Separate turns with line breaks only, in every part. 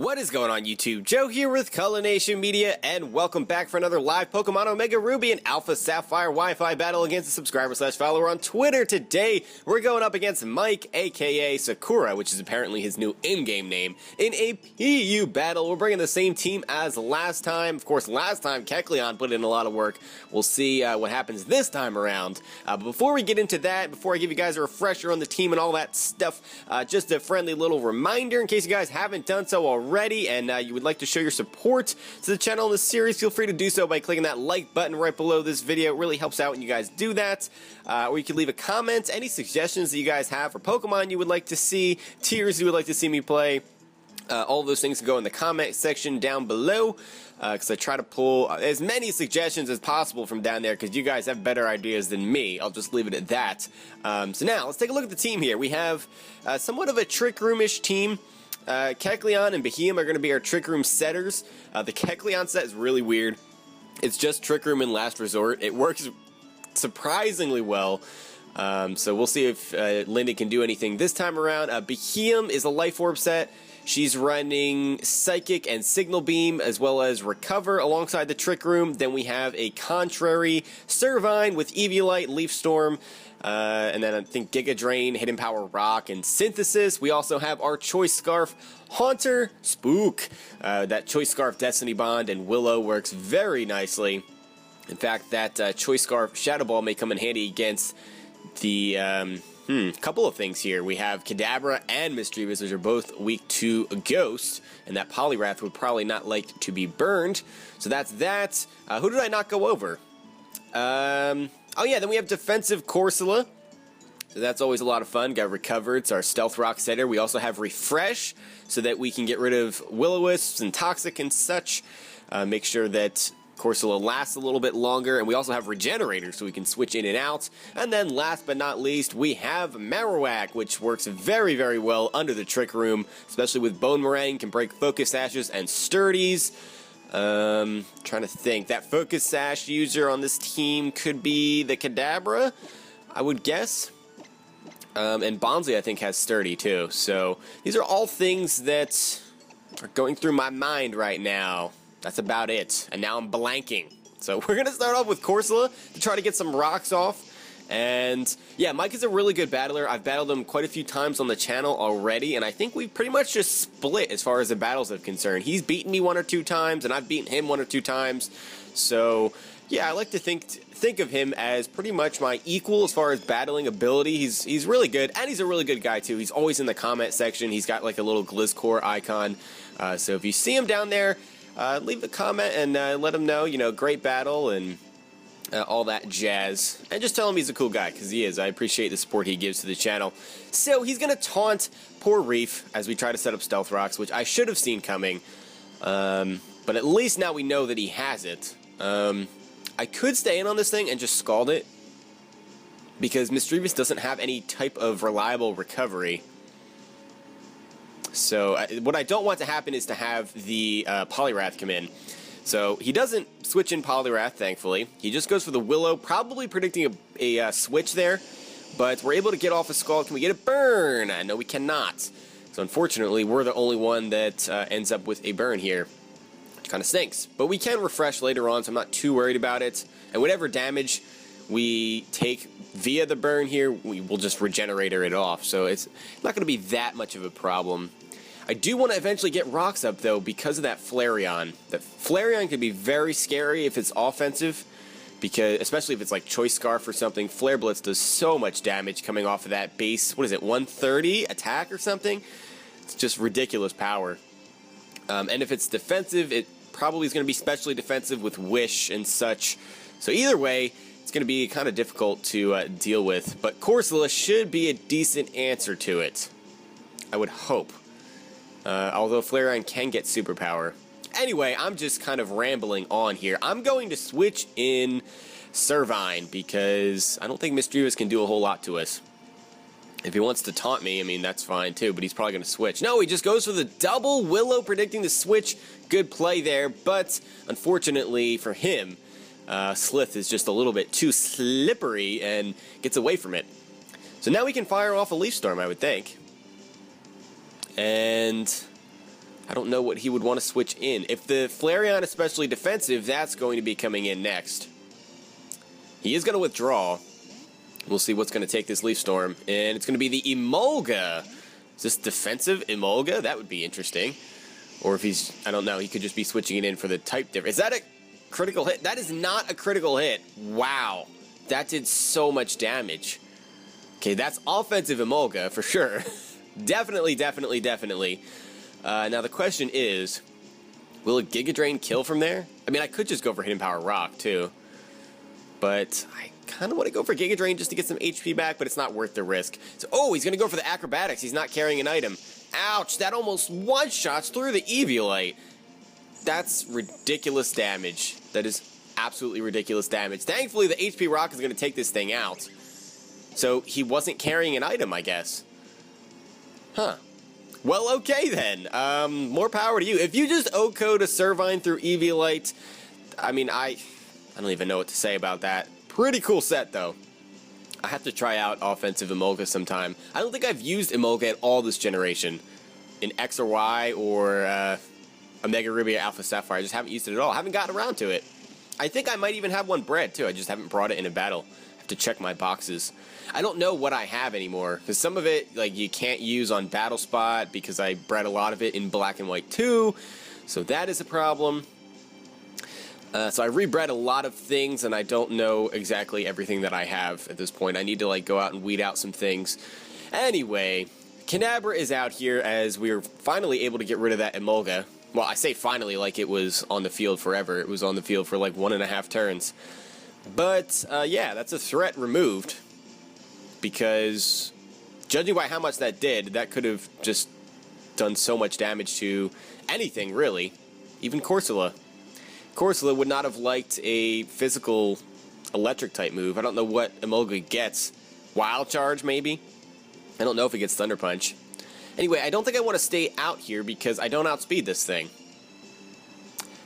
What is going on YouTube? Joe here with Kecleon Media, and welcome back for another live Pokemon Omega Ruby and Alpha Sapphire Wi-Fi battle against a subscriber/follower on Twitter. Today, we're going up against Mike, aka Sakura, which is apparently his new in-game name, in a PU battle. We're bringing the same team as last time. Of course, last time Kecleon put in a lot of work. We'll see what happens this time around. But before we get into that, before I give you guys a refresher on the team and all that stuff, just a friendly little reminder in case you guys haven't done so already, and you would like to show your support to the channel in this series, feel free to do so by clicking that like button right below this video. It really helps out when you guys do that. Or you can leave a comment, any suggestions that you guys have for Pokemon you would like to see, tiers you would like to see me play. All of those things can go in the comment section down below, because I try to pull as many suggestions as possible from down there, because you guys have better ideas than me. I'll just leave it at that. So now, let's take a look at the team here. We have somewhat of a Trick Room-ish team. Kecleon and Behemoth are going to be our Trick Room setters. The Kecleon set is really weird. It's just Trick Room and Last Resort. It works surprisingly well. So we'll see if Linda can do anything this time around. Behemoth is a Life Orb set. She's running Psychic and Signal Beam, as well as Recover alongside the Trick Room. Then we have a contrary Servine with Eviolite, Leaf Storm, and then I think Giga Drain, Hidden Power Rock, and Synthesis. We also have our Choice Scarf, Haunter, Spook. That Choice Scarf, Destiny Bond, and Willow works very nicely. In fact, that Choice Scarf, Shadow Ball may come in handy against the... couple of things here. We have Kadabra and Mischievous, which are both weak to Ghost, and that Poliwrath would probably not like to be burned. So that's that. Who did I not go over? Oh yeah, then we have Defensive Corsola. So that's always a lot of fun. Got Recover, it's our Stealth Rock setter. We also have Refresh, so that we can get rid of Will-O-Wisps and Toxic and such. Make sure that Corsola lasts a little bit longer, and we also have Regenerator, so we can switch in and out. And then last but not least, we have Marowak, which works very, very well under the Trick Room, especially with Bone Meringue, can break Focus Sashes and Sturdies. Trying to think. That Focus Sash user on this team could be the Kadabra, I would guess. And Bonsley, I think, has Sturdy, too. So these are all things that are going through my mind right now. That's about it. And now I'm blanking. So we're going to start off with Corsola to try to get some rocks off. And yeah, Mike is a really good battler. I've battled him quite a few times on the channel already, and I think we've pretty much just split as far as the battles are concerned. He's beaten me 1 or 2 times, and I've beaten him 1 or 2 times. So yeah, I like to think of him as pretty much my equal as far as battling ability. He's really good, and he's a really good guy too. He's always in the comment section. He's got like a little Glizzcore icon. So if you see him down there, leave a comment and let him know, you know, great battle and all that jazz. And just tell him he's a cool guy, because he is. I appreciate the support he gives to the channel. So he's going to taunt poor Reef as we try to set up Stealth Rocks, which I should have seen coming. But at least now we know that he has it. I could stay in on this thing and just scald it, because Mischievous doesn't have any type of reliable recovery. So what I don't want to happen is to have the Poliwrath come in. So he doesn't switch in Poliwrath, thankfully. He just goes for the Willow, probably predicting a switch there. But we're able to get off a Scald. Can we get a burn? No, we cannot. So unfortunately, we're the only one that ends up with a burn here. Which kind of stinks. But we can refresh later on, so I'm not too worried about it. And whatever damage we take via the burn here, we will just Regenerator it off. So it's not going to be that much of a problem. I do want to eventually get rocks up, though, because of that Flareon. That Flareon could be very scary if it's offensive, because especially if it's like Choice Scarf or something. Flare Blitz does so much damage coming off of that base, what is it, 130 attack or something? It's just ridiculous power. And if it's defensive, it probably is going to be specially defensive with Wish and such. So either way, it's going to be kind of difficult to deal with. But Corsola should be a decent answer to it, I would hope. Although Flareon can get superpower. Anyway, I'm just kind of rambling on here. I'm going to switch in Servine, because I don't think Mischievous can do a whole lot to us. If he wants to taunt me, I mean, that's fine too, but he's probably going to switch. No, he just goes for the double Willow, predicting the switch. Good play there, but unfortunately for him, Slith is just a little bit too slippery and gets away from it. So now we can fire off a Leaf Storm, I would think. And I don't know what he would want to switch in. If the Flareon is especially defensive, that's going to be coming in next. He is going to withdraw. We'll see what's going to take this Leaf Storm. And it's going to be the Emolga. Is this defensive Emolga? That would be interesting. Or if he's, I don't know, he could just be switching it in for the type difference. Is that a critical hit? That is not a critical hit. Wow. That did so much damage. Okay, that's offensive Emolga for sure. Definitely. Now the question is, will a Giga Drain kill from there? I mean, I could just go for Hidden Power Rock too. But I kind of want to go for Giga Drain just to get some HP back, but it's not worth the risk. So, oh, he's going to go for the Acrobatics. He's not carrying an item. Ouch, that almost one-shots through the Eviolite. That's ridiculous damage. That is absolutely ridiculous damage. Thankfully, the HP Rock is going to take this thing out. So he wasn't carrying an item, I guess. Huh. Well, okay then. More power to you. If you just O-code a Servine through Eviolite, I mean, I don't even know what to say about that. Pretty cool set, though. I have to try out offensive Emolga sometime. I don't think I've used Emolga at all this generation. In X or Y or Omega Ruby or Alpha Sapphire. I just haven't used it at all. I haven't gotten around to it. I think I might even have one bred, too. I just haven't brought it in a battle. I have to check my boxes. I don't know what I have anymore, because some of it, like, you can't use on Battle Spot because I bred a lot of it in Black and White 2, so that is a problem. So I rebred a lot of things, and I don't know exactly everything that I have at this point. I need to, like, go out and weed out some things. Anyway, Kadabra is out here as we are finally able to get rid of that Emolga. Well, I say finally like it was on the field forever. It was on the field for, like, 1.5 turns. But, yeah, that's a threat removed. Because, judging by how much that did, that could have just done so much damage to anything, really. Even Corsola. Corsola would not have liked a physical electric-type move. I don't know what Emolga gets. Wild Charge, maybe? I don't know if it gets Thunder Punch. Anyway, I don't think I want to stay out here because I don't outspeed this thing.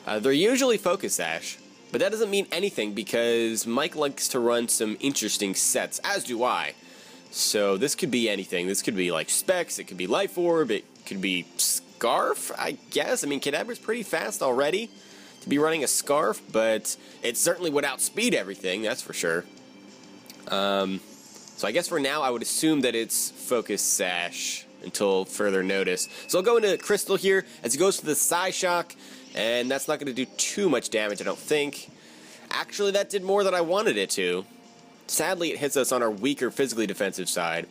They're usually Focus Sash. But that doesn't mean anything because Mike likes to run some interesting sets, as do I. So this could be anything. This could be like Specs, it could be Life Orb, it could be Scarf, I guess. I mean, Kadabra's pretty fast already to be running a Scarf, but it certainly would outspeed everything, that's for sure. So I guess for now I would assume that it's Focus Sash until further notice. So I'll go into Crystal here as it goes to the Psyshock. And that's not going to do too much damage, I don't think. Actually, that did more than I wanted it to. Sadly, it hits us on our weaker physically defensive side.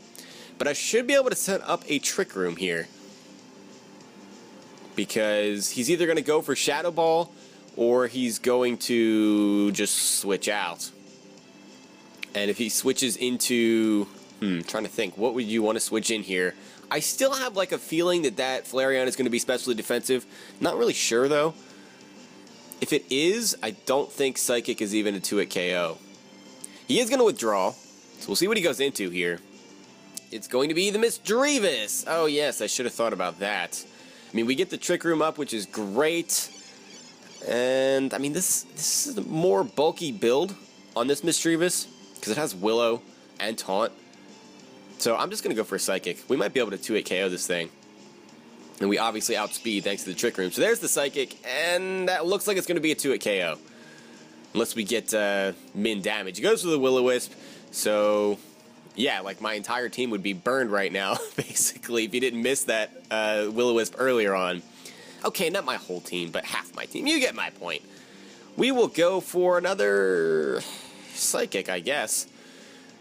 But I should be able to set up a Trick Room here. Because he's either going to go for Shadow Ball, or he's going to just switch out. And if he switches into... trying to think, what would you want to switch in here? I still have like a feeling that that Flareon is going to be specially defensive. Not really sure though. If it is, I don't think Psychic is even a 2-hit KO. He is going to withdraw, so we'll see what he goes into here. It's going to be the Misdreavus. Oh yes, I should have thought about that. I mean, we get the Trick Room up, which is great. And I mean, this is a more bulky build on this Misdreavus because it has Willow and Taunt. So I'm just going to go for a Psychic. We might be able to 2-hit KO this thing. And we obviously outspeed thanks to the Trick Room. So there's the Psychic, and that looks like it's going to be a 2-hit KO. Unless we get min damage. He goes for the Will-O-Wisp, so yeah, like my entire team would be burned right now, basically, if you didn't miss that Will-O-Wisp earlier on. Okay, not my whole team, but half my team. You get my point. We will go for another Psychic, I guess.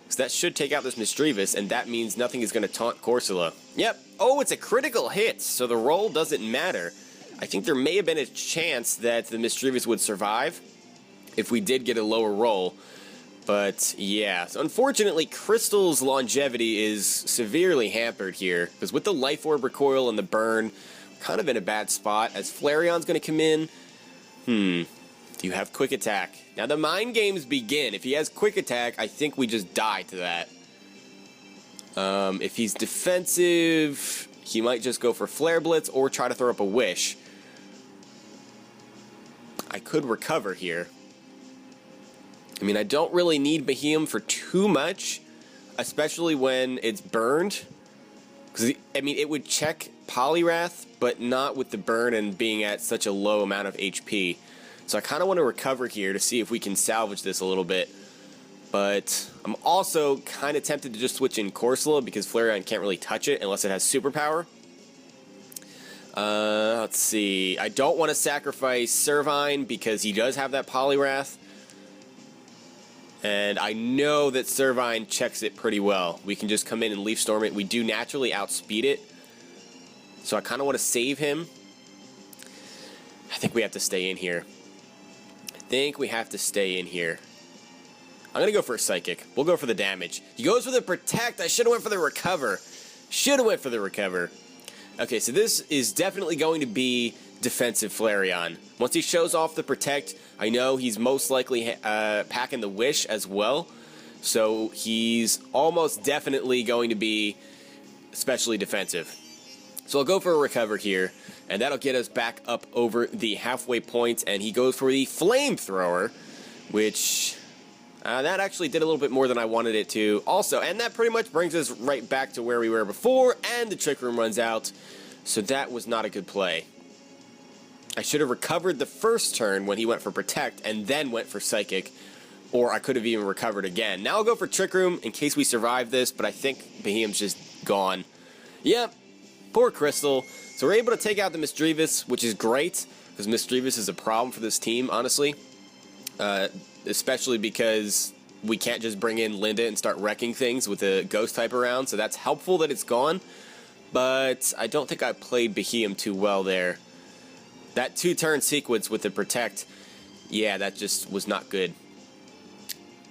So that should take out this Misdreavus, and that means nothing is going to taunt Corsola. Yep. Oh, it's a critical hit, so the roll doesn't matter. I think there may have been a chance that the Misdreavus would survive if we did get a lower roll. But, yeah. So unfortunately, Crystal's longevity is severely hampered here, because with the Life Orb recoil and the burn, we're kind of in a bad spot, as Flareon's going to come in. Do you have Quick Attack? Now the mind games begin. If he has Quick Attack, I think we just die to that. If he's defensive, he might just go for Flare Blitz or try to throw up a Wish. I could recover here. I mean, I don't really need Behemoth for too much, especially when it's burned. Because, I mean, it would check Poliwrath, but not with the burn and being at such a low amount of HP. So I kind of want to recover here to see if we can salvage this a little bit. But I'm also kind of tempted to just switch in Corsola because Flareon can't really touch it unless it has superpower. Let's see. I don't want to sacrifice Servine because he does have that Poliwrath. And I know that Servine checks it pretty well. We can just come in and Leaf Storm it. We do naturally outspeed it. So I kind of want to save him. I think we have to stay in here. I'm going to go for a Psychic. We'll go for the damage. He goes for the Protect. I should have went for the Recover. Okay, so this is definitely going to be defensive Flareon. Once he shows off the Protect, I know he's most likely packing the Wish as well. So he's almost definitely going to be especially defensive. So I'll go for a Recover here, and that'll get us back up over the halfway point, and he goes for the Flamethrower, which that actually did a little bit more than I wanted it to also, and that pretty much brings us right back to where we were before, and the Trick Room runs out, so that was not a good play. I should have recovered the first turn when he went for Protect, and then went for Psychic, or I could have even recovered again. Now I'll go for Trick Room in case we survive this, but I think Behemoth's just gone. Yep. Poor Crystal. So we're able to take out the Misdreavus, which is great, because Misdreavus is a problem for this team, honestly. Especially because we can't just bring in Linda and start wrecking things with a Ghost type around, so that's helpful that it's gone. But I don't think I played Behemoth too well there. That 2-turn sequence with the Protect, yeah, that just was not good.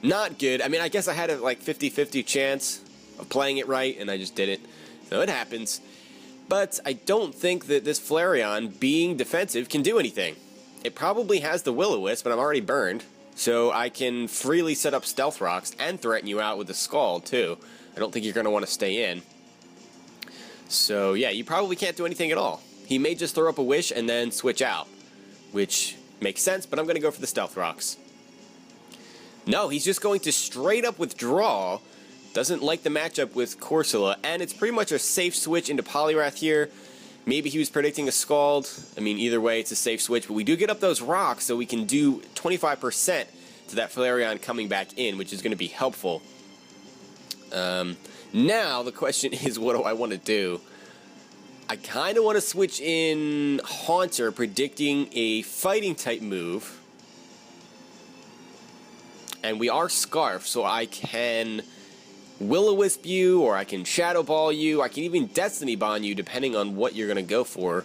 Not good. I mean, I guess I had a like 50-50 chance of playing it right, and I just didn't. So it happens. But I don't think that this Flareon, being defensive, can do anything. It probably has the Will-O-Wisp, but I'm already burned. So I can freely set up Stealth Rocks and threaten you out with the Scald, too. I don't think you're going to want to stay in. So, yeah, you probably can't do anything at all. He may just throw up a Wish and then switch out, which makes sense, but I'm going to go for the Stealth Rocks. No, he's just going to straight up withdraw. Doesn't like the matchup with Corsola, and it's pretty much a safe switch into Poliwrath here. Maybe he was predicting a Scald. I mean, either way, it's a safe switch, but we do get up those rocks, so we can do 25% to that Flareon coming back in, which is going to be helpful. Now, the question is, what do I want to do? I kind of want to switch in Haunter, predicting a Fighting-type move. And we are Scarf, so I can Will-O-Wisp you, or I can Shadow Ball you, I can even Destiny Bond you, depending on what you're going to go for.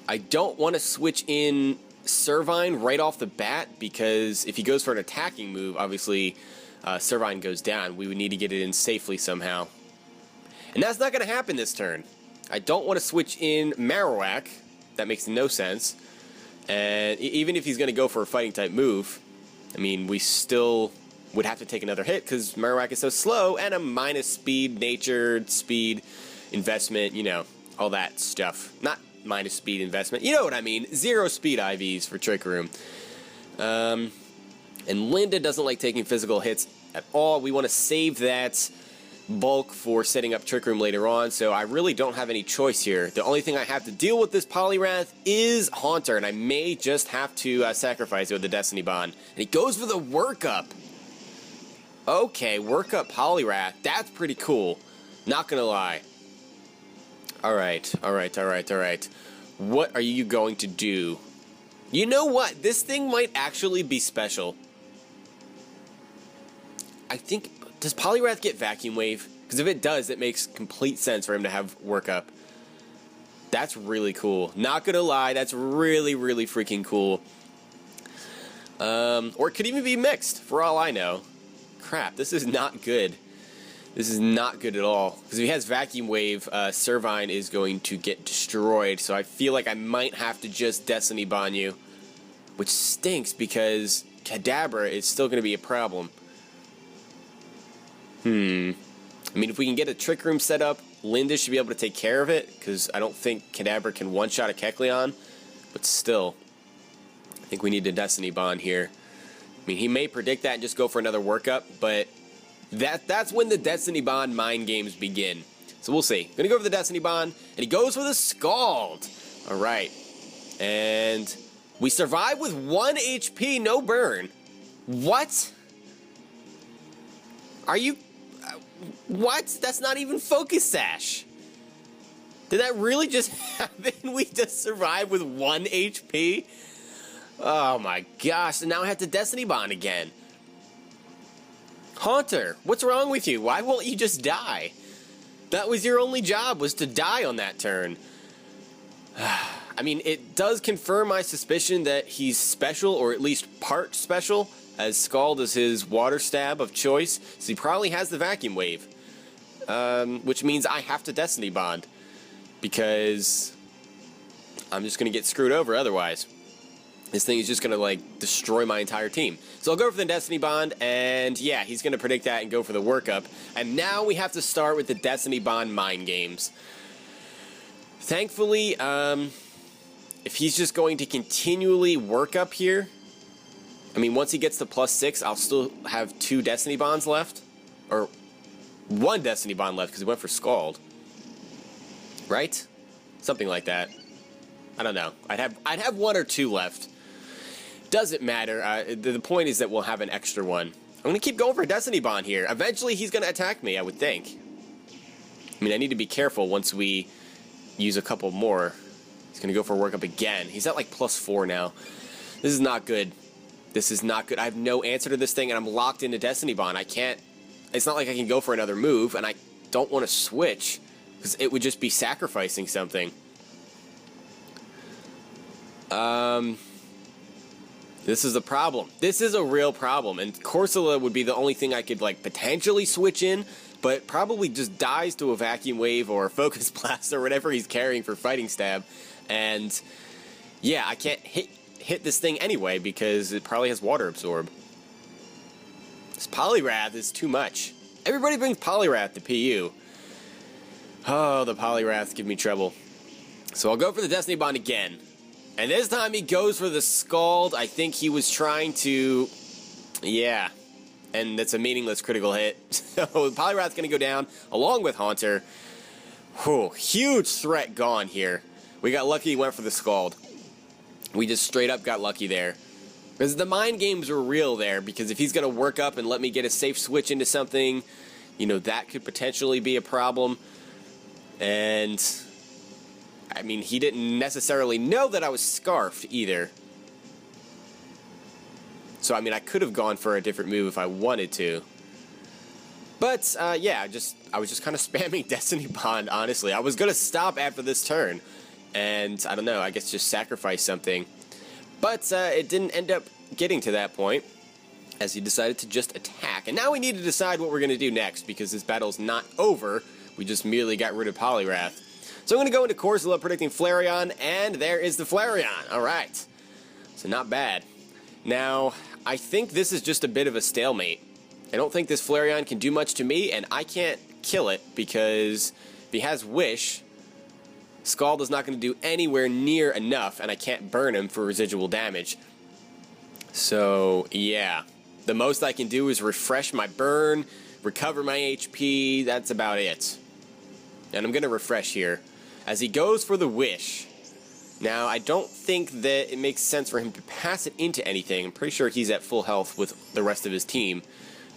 I don't want to switch in Servine right off the bat, because if he goes for an attacking move, obviously Servine goes down. We would need to get it in safely somehow. And that's not going to happen this turn. I don't want to switch in Marowak. That makes no sense. And even if he's going to go for a Fighting-type move, I mean, we still would have to take another hit because Marowak is so slow, and a minus speed, nature, speed, investment, you know, all that stuff. Not minus speed investment, you know what I mean. 0 speed IVs for Trick Room. And Linda doesn't like taking physical hits at all. We want to save that bulk for setting up Trick Room later on, so I really don't have any choice here. The only thing I have to deal with this Poliwrath is Haunter, and I may just have to sacrifice it with the Destiny Bond. And he goes for the Workup. Okay, Workup Poliwrath. That's pretty cool. Not gonna lie. Alright. What are you going to do? You know what? This thing might actually be special. I think... Does Poliwrath get Vacuum Wave? Because if it does, it makes complete sense for him to have Workup. That's really cool. Not gonna lie, that's really, really freaking cool. Or it could even be mixed, for all I know. Crap, this is not good. This is not good at all. Because if he has Vacuum Wave, Servine is going to get destroyed. So I feel like I might have to just Destiny Bond you. Which stinks because Kadabra is still going to be a problem. I mean, if we can get a Trick Room set up, Linda should be able to take care of it. Because I don't think Kadabra can one-shot a Kecleon. But still, I think we need a Destiny Bond here. I mean, he may predict that and just go for another Workup, but that's when the Destiny Bond mind games begin. So we'll see. Gonna go for the Destiny Bond, and he goes for the Scald. All right. And we survive with 1 HP, no burn. What? Are you... what? That's not even Focus Sash. Did that really just happen? We just survived with 1 HP? Oh my gosh, and now I have to Destiny Bond again. Haunter, what's wrong with you? Why won't you just die? That was your only job, was to die on that turn. I mean, it does confirm my suspicion that he's special, or at least part special, as Scald is his water stab of choice, so he probably has the Vacuum Wave. Which means I have to Destiny Bond, because I'm just going to get screwed over otherwise. This thing is just going to, like, destroy my entire team. So I'll go for the Destiny Bond, and yeah, he's going to predict that and go for the workup. And now we have to start with the Destiny Bond mind games. Thankfully, if he's just going to continually work up here, I mean, once he gets to +6, I'll still have 2 Destiny Bonds left. Or 1 Destiny Bond left, because he went for Scald. Right? Something like that. I don't know. I'd have 1 or 2 left. Doesn't matter. The point is that we'll have an extra one. I'm going to keep going for Destiny Bond here. Eventually, he's going to attack me, I would think. I mean, I need to be careful once we use a couple more. He's going to go for a workup again. He's at like +4 now. This is not good. This is not good. I have no answer to this thing, and I'm locked into Destiny Bond. I can't... It's not like I can go for another move, and I don't want to switch, because it would just be sacrificing something. This is a problem. This is a real problem, and Corsola would be the only thing I could, like, potentially switch in, but probably just dies to a Vacuum Wave or a Focus Blast or whatever he's carrying for Fighting Stab, and yeah, I can't hit this thing anyway because it probably has Water Absorb. This Poliwrath is too much. Everybody brings Poliwrath to PU. Oh, the Poliwraths give me trouble. So I'll go for the Destiny Bond again. And this time he goes for the Scald. I think he was trying to... yeah. And that's a meaningless critical hit. So Poliwrath's going to go down along with Haunter. Whew, huge threat gone here. We got lucky he went for the Scald. We just straight up got lucky there. Because the mind games were real there, because if he's going to work up and let me get a safe switch into something, you know, that could potentially be a problem. And... I mean, he didn't necessarily know that I was Scarfed either. So, I mean, I could have gone for a different move if I wanted to. But, yeah, I was just kind of spamming Destiny Bond, honestly. I was going to stop after this turn. And, I don't know, I guess just sacrifice something. But, it didn't end up getting to that point, as he decided to just attack. And now we need to decide what we're going to do next, because this battle's not over. We just merely got rid of Poliwrath. So I'm going to go into Corsola predicting Flareon, and there is the Flareon. Alright. So not bad. Now, I think this is just a bit of a stalemate. I don't think this Flareon can do much to me, and I can't kill it, because if he has Wish, Scald is not going to do anywhere near enough, and I can't burn him for residual damage. So, yeah. The most I can do is refresh my burn, recover my HP, that's about it. And I'm going to refresh here. As he goes for the Wish. Now, I don't think that it makes sense for him to pass it into anything. I'm pretty sure he's at full health with the rest of his team.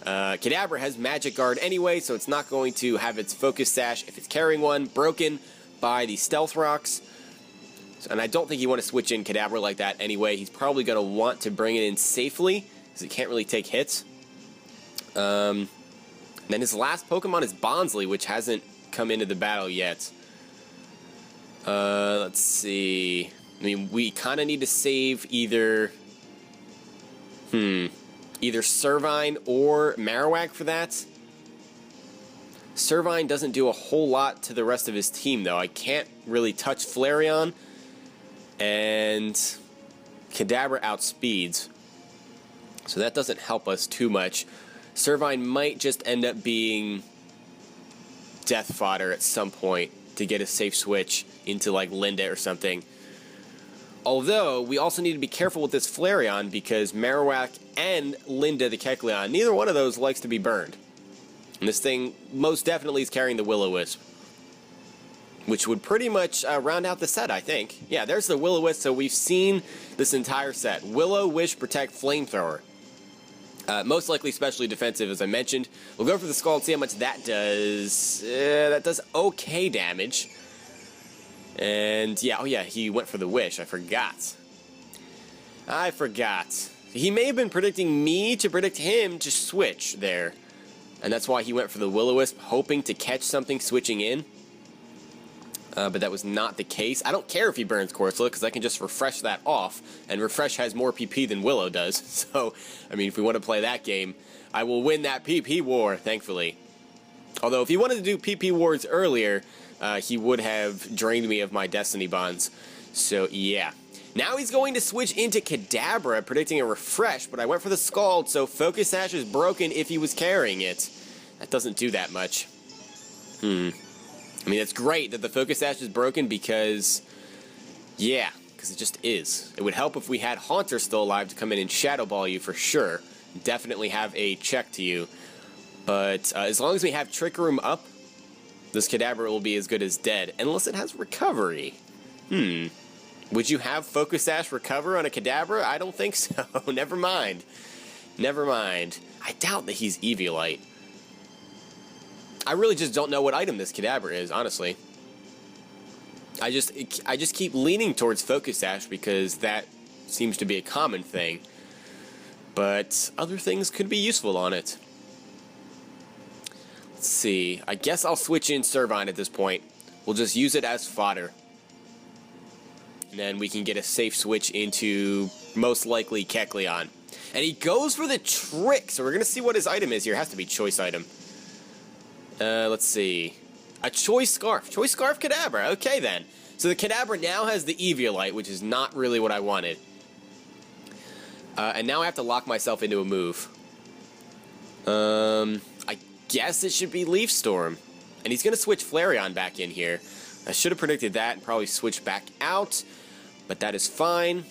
Kadabra has Magic Guard anyway, so it's not going to have its Focus Sash, if it's carrying one, broken by the Stealth Rocks. So, and I don't think you want to switch in Kadabra like that anyway. He's probably going to want to bring it in safely, because it can't really take hits. Then his last Pokemon is Bonsly, which hasn't come into the battle yet. Let's see. I mean, we kind of need to save either Servine or Marowak for that. Servine doesn't do a whole lot to the rest of his team, though. I can't really touch Flareon, and Kadabra outspeeds. So that doesn't help us too much. Servine might just end up being death fodder at some point to get a safe switch into like Linda or something. Although, we also need to be careful with this Flareon because Marowak and Linda the Kecleon, neither one of those likes to be burned. And this thing most definitely is carrying the Will-O-Wisp. which would pretty much round out the set, I think. Yeah, there's the Will-O-Wisp, so we've seen this entire set. Willow, Wish, Protect, Flamethrower. Most likely specially defensive, as I mentioned. We'll go for the Skull and see how much that does. That does okay damage. And, yeah, oh yeah, he went for the Wish. I forgot. He may have been predicting me to predict him to switch there. And that's why he went for the Will-O-Wisp, hoping to catch something switching in. But that was not the case. I don't care if he burns Corsola, because I can just refresh that off. And refresh has more PP than Willow does. So, I mean, if we want to play that game, I will win that PP war, thankfully. Although, if he wanted to do PP wars earlier, he would have drained me of my Destiny Bonds. So, yeah. Now he's going to switch into Kadabra, predicting a refresh, but I went for the Scald, so Focus Sash is broken if he was carrying it. That doesn't do that much. I mean, it's great that the Focus Sash is broken because, yeah, because it just is. It would help if we had Haunter still alive to come in and Shadow Ball you for sure. Definitely have a check to you. But as long as we have Trick Room up, this Kadabra will be as good as dead, unless it has Recovery. Would you have Focus Sash recover on a Kadabra? I don't think so. Never mind. Never mind. I doubt that he's Eviolite. I really just don't know what item this Kadabra is, honestly. I just keep leaning towards Focus Sash because that seems to be a common thing. But other things could be useful on it. Let's see. I guess I'll switch in Servine at this point. We'll just use it as fodder. And then we can get a safe switch into, most likely, Kecleon. And he goes for the trick, so we're going to see what his item is here. It has to be choice item. Let's see. A Choice Scarf. Choice Scarf Kadabra. Okay, then. So the Kadabra now has the Eviolite, which is not really what I wanted. And now I have to lock myself into a move. I guess it should be Leaf Storm. And he's going to switch Flareon back in here. I should have predicted that and probably switched back out. But that is fine.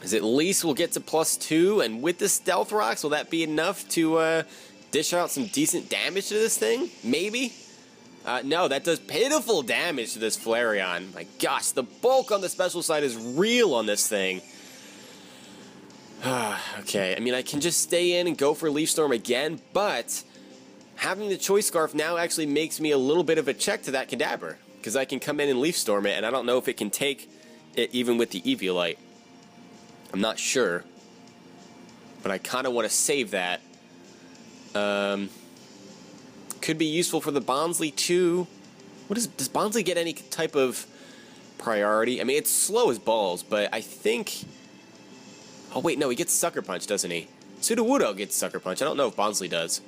As at least we'll get to +2. And with the Stealth Rocks, will that be enough to dish out some decent damage to this thing? Maybe? No, that does pitiful damage to this Flareon. My gosh, the bulk on the special side is real on this thing. Okay, I mean, I can just stay in and go for Leaf Storm again, but having the Choice Scarf now actually makes me a little bit of a check to that Kadabra, because I can come in and Leaf Storm it, and I don't know if it can take it even with the Eviolite. I'm not sure, but I kind of want to save that. Could be useful for the Bonsly too. Does Bonsly get any type of priority? I mean, it's slow as balls, but I think... Oh wait, no, he gets Sucker Punch, doesn't he? Sudowoodo gets Sucker Punch. I don't know if Bonsly does.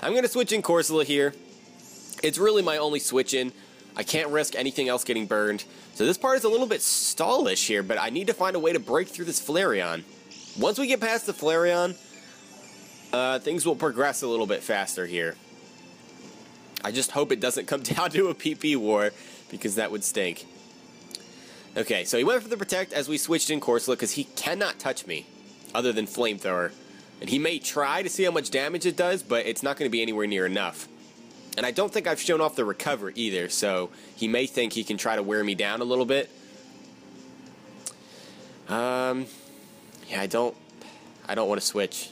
I'm going to switch in Corsola here. It's really my only switch in. I can't risk anything else getting burned. So this part is a little bit stallish here, but I need to find a way to break through this Flareon. Once we get past the Flareon, things will progress a little bit faster here. I just hope it doesn't come down to a PP war, because that would stink. Okay, so he went for the Protect as we switched in Corsola, because he cannot touch me, other than Flamethrower. And he may try to see how much damage it does, but it's not going to be anywhere near enough. And I don't think I've shown off the Recover either, so he may think he can try to wear me down a little bit. Yeah, I don't want to switch.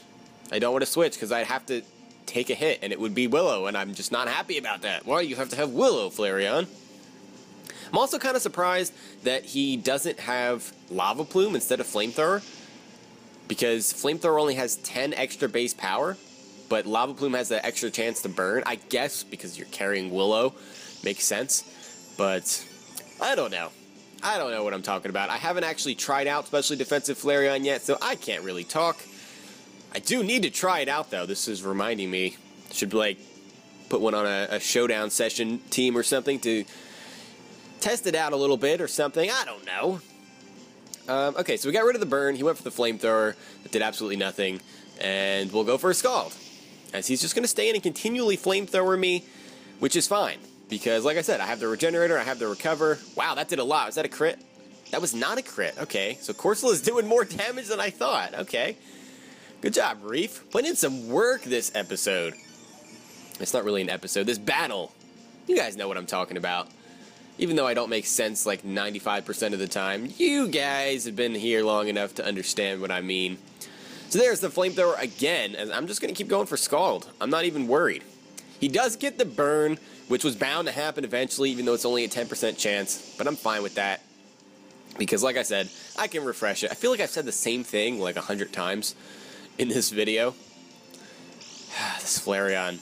I don't want to switch because I'd have to take a hit, and it would be Willow, and I'm just not happy about that. Well, you have to have Willow, Flareon. I'm also kind of surprised that he doesn't have Lava Plume instead of Flamethrower, because Flamethrower only has 10 extra base power, but Lava Plume has an extra chance to burn. I guess because you're carrying Willow. Makes sense. But I don't know. I don't know what I'm talking about. I haven't actually tried out Specially Defensive Flareon yet, so I can't really talk. I do need to try it out, though. This is reminding me. Should, like, put one on a showdown session team or something to test it out a little bit or something. I don't know. Okay, so we got rid of the burn. He went for the Flamethrower. That did absolutely nothing. And we'll go for a Scald, as he's just going to stay in and continually Flamethrower me, which is fine. Because, like I said, I have the Regenerator, I have the Recover. Wow, that did a lot. Was that a crit? That was not a crit. Okay, so Corsola is doing more damage than I thought. Okay. Good job, Reef. Put in some work this episode. It's not really an episode. This battle. You guys know what I'm talking about. Even though I don't make sense like 95% of the time, you guys have been here long enough to understand what I mean. So there's the flamethrower again, and I'm just going to keep going for Scald. I'm not even worried. He does get the burn, which was bound to happen eventually, even though it's only a 10% chance, but I'm fine with that. Because like I said, I can refresh it. I feel like I've said the same thing like 100 times in this video. This Flareon.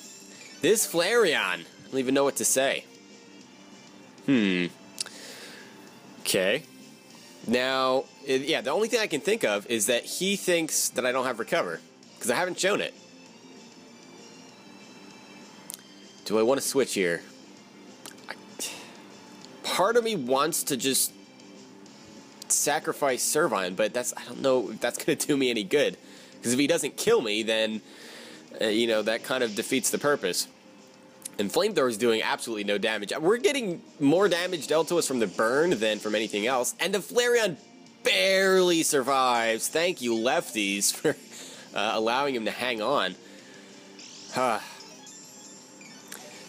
This Flareon! I don't even know what to say. Okay. Now, yeah, the only thing I can think of is that he thinks that I don't have Recover, because I haven't shown it. Do I want to switch here? Part of me wants to just sacrifice Servine, but I don't know if that's going to do me any good. Because if he doesn't kill me, then, you know, that kind of defeats the purpose. And Flamethrower is doing absolutely no damage. We're getting more damage dealt to us from the burn than from anything else. And the Flareon barely survives. Thank you, lefties, for allowing him to hang on.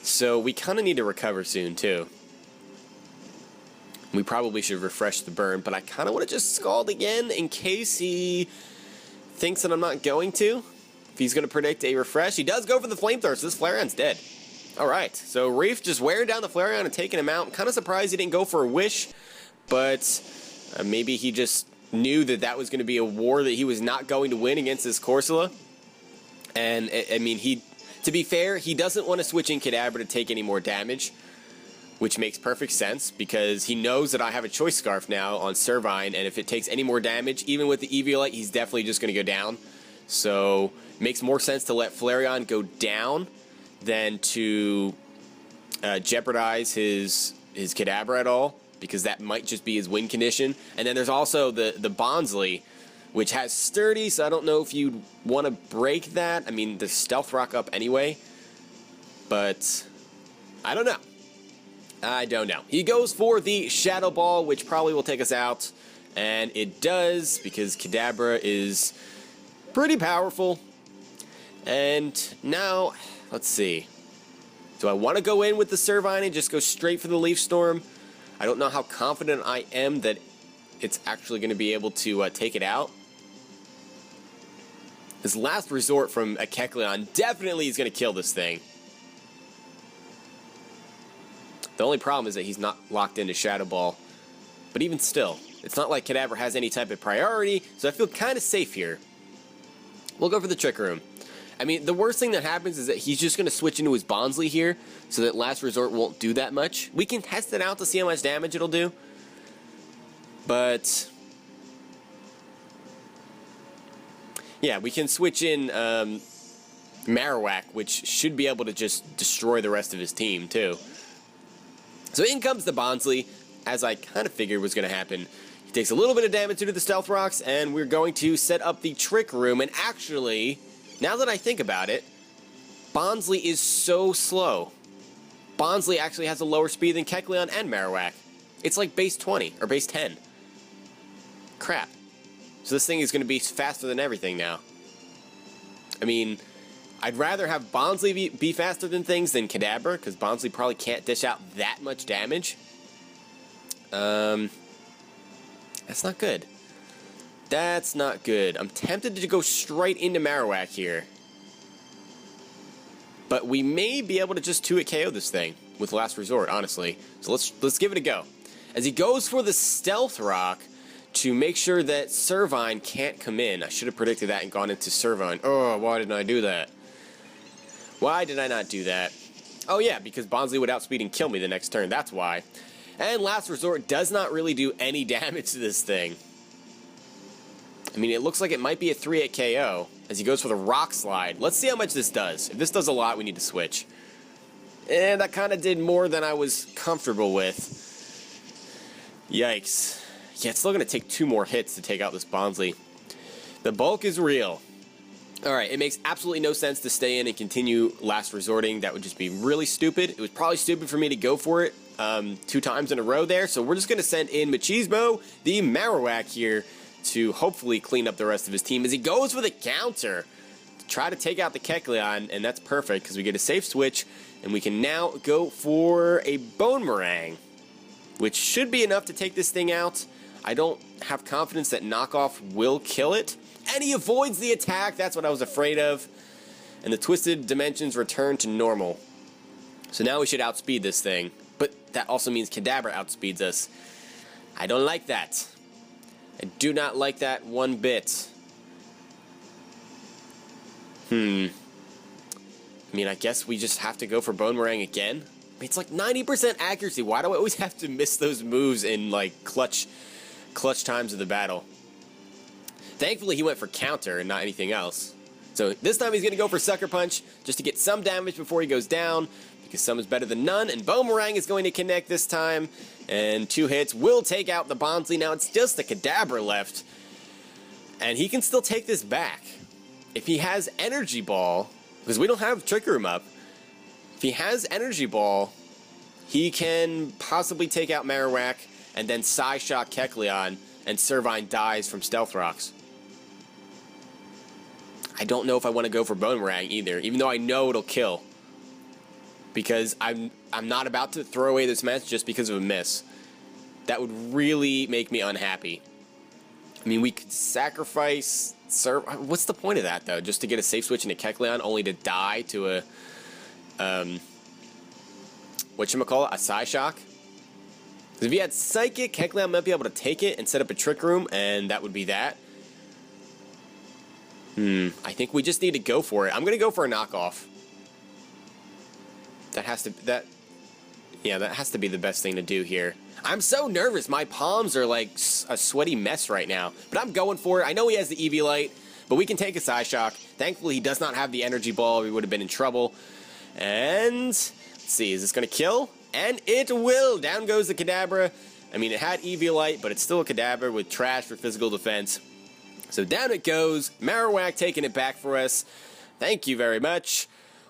So we kind of need to recover soon, too. We probably should refresh the burn, but I kind of want to just Scald again in case he thinks that I'm not going to. If he's going to predict a refresh. He does go for the Flamethrower, so this Flareon's dead. Alright, so Reef just wearing down the Flareon and taking him out. I'm kind of surprised he didn't go for a Wish, but maybe he just knew that that was going to be a war that he was not going to win against this Corsola. And, I mean, to be fair, he doesn't want to switch in Kadabra to take any more damage, which makes perfect sense, because he knows that I have a Choice Scarf now on Servine, and if it takes any more damage, even with the Eviolite, he's definitely just going to go down. So, it makes more sense to let Flareon go down than to jeopardize his Kadabra at all, because that might just be his win condition. And then there's also the Bonsly, which has Sturdy, so I don't know if you'd want to break that. I mean, the Stealth Rock up anyway, but I don't know. I don't know. He goes for the Shadow Ball, which probably will take us out, and it does, because Kadabra is pretty powerful. And now, let's see. Do I want to go in with the Servine and just go straight for the Leaf Storm? I don't know how confident I am that it's actually going to be able to take it out. This last resort from a Kecleon definitely is going to kill this thing. The only problem is that he's not locked into Shadow Ball. But even still, it's not like Kadabra has any type of priority, so I feel kind of safe here. We'll go for the Trick Room. I mean, the worst thing that happens is that he's just going to switch into his Bonsly here, so that Last Resort won't do that much. We can test it out to see how much damage it'll do. But yeah, we can switch in Marowak, which should be able to just destroy the rest of his team, too. So in comes the Bonsly, as I kind of figured was going to happen. He takes a little bit of damage due to the Stealth Rocks, and we're going to set up the Trick Room. And actually, now that I think about it, Bonsly is so slow. Bonsly actually has a lower speed than Kecleon and Marowak. It's like base 20, or base 10. Crap. So this thing is going to be faster than everything now. I mean, I'd rather have Bonsly be faster than things than Kadabra, because Bonsly probably can't dish out that much damage. That's not good. That's not good. I'm tempted to go straight into Marowak here. But we may be able to just 2-hit KO this thing with Last Resort, honestly. So let's give it a go. As he goes for the Stealth Rock to make sure that Servine can't come in. I should have predicted that and gone into Servine. Oh, why didn't I do that? Why did I not do that? Oh yeah, because Bonsly would outspeed and kill me the next turn. That's why. And Last Resort does not really do any damage to this thing. I mean, it looks like it might be a 3-hit KO as he goes for the Rock Slide. Let's see how much this does. If this does a lot, we need to switch. And that kind of did more than I was comfortable with. Yikes. Yeah, it's still going to take 2 more hits to take out this Bonsly. The bulk is real. Alright, it makes absolutely no sense to stay in and continue Last Resorting. That would just be really stupid. It was probably stupid for me to go for it 2 times in a row there. So we're just going to send in Machismo, the Marowak here, to hopefully clean up the rest of his team as he goes for the counter to try to take out the Kecleon, and that's perfect because we get a safe switch, and we can now go for a Bone Meringue. which should be enough to take this thing out. I don't have confidence that knockoff will kill it. And he avoids the attack. That's what I was afraid of. And the twisted dimensions return to normal. So now we should outspeed this thing. But that also means Kadabra outspeeds us. I don't like that. I do not like that one bit. I mean, I guess we just have to go for Boomerang again. I mean, it's like 90% accuracy. Why do I always have to miss those moves in, like, clutch times of the battle? Thankfully, he went for counter and not anything else. So this time he's going to go for Sucker Punch just to get some damage before he goes down, because some is better than none, and Boomerang is going to connect this time, and 2 hits will take out the Bonsly. Now it's just the Kadabra left, and he can still take this back. If he has Energy Ball, because we don't have Trick Room up, if he has Energy Ball, he can possibly take out Marowak, and then Psyshock Kecleon, and Servine dies from Stealth Rocks. I don't know if I want to go for Boomerang either, even though I know it'll kill. Because I'm not about to throw away this match just because of a miss. That would really make me unhappy. I mean, we could sacrifice... What's the point of that, though? Just to get a safe switch into Kecleon, only to die to a... whatchamacallit? A Psyshock? Because if he had Psychic, Kecleon might be able to take it and set up a Trick Room, and that would be that. I think we just need to go for it. I'm going to go for a knockoff. That has to be the best thing to do here. I'm so nervous. My palms are like a sweaty mess right now. But I'm going for it. I know he has the Eviolite, but we can take a Psyshock. Thankfully, he does not have the Energy Ball. We would have been in trouble. And let's see, is this going to kill? And it will. Down goes the Kadabra. I mean, it had Eviolite, but it's still a Kadabra with trash for physical defense. So down it goes. Marowak taking it back for us. Thank you very much.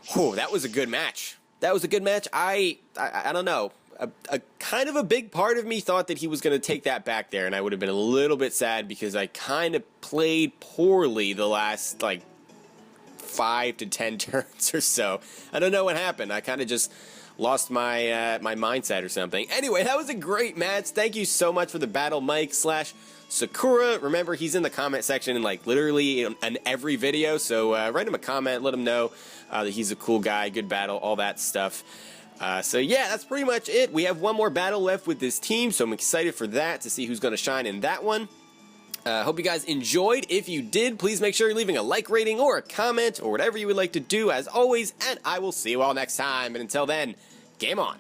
Whew, that was a good match. That was a good match. I don't know. A kind of a big part of me thought that he was going to take that back there, and I would have been a little bit sad because I kind of played poorly the last, like, 5 to 10 turns or so. I don't know what happened. I kind of just lost my my mindset or something. Anyway, that was a great match. Thank you so much for the battle, Mike / Sakura. Remember, he's in the comment section in, like, literally in every video, so write him a comment, let him know that he's a cool guy, good battle, all that stuff. So yeah, that's pretty much it. We have one more battle left with this team, so I'm excited for that, to see who's going to shine in that one. Hope you guys enjoyed. If you did, please make sure you're leaving a like rating or a comment or whatever you would like to do, as always, and I will see you all next time. And until then, game on.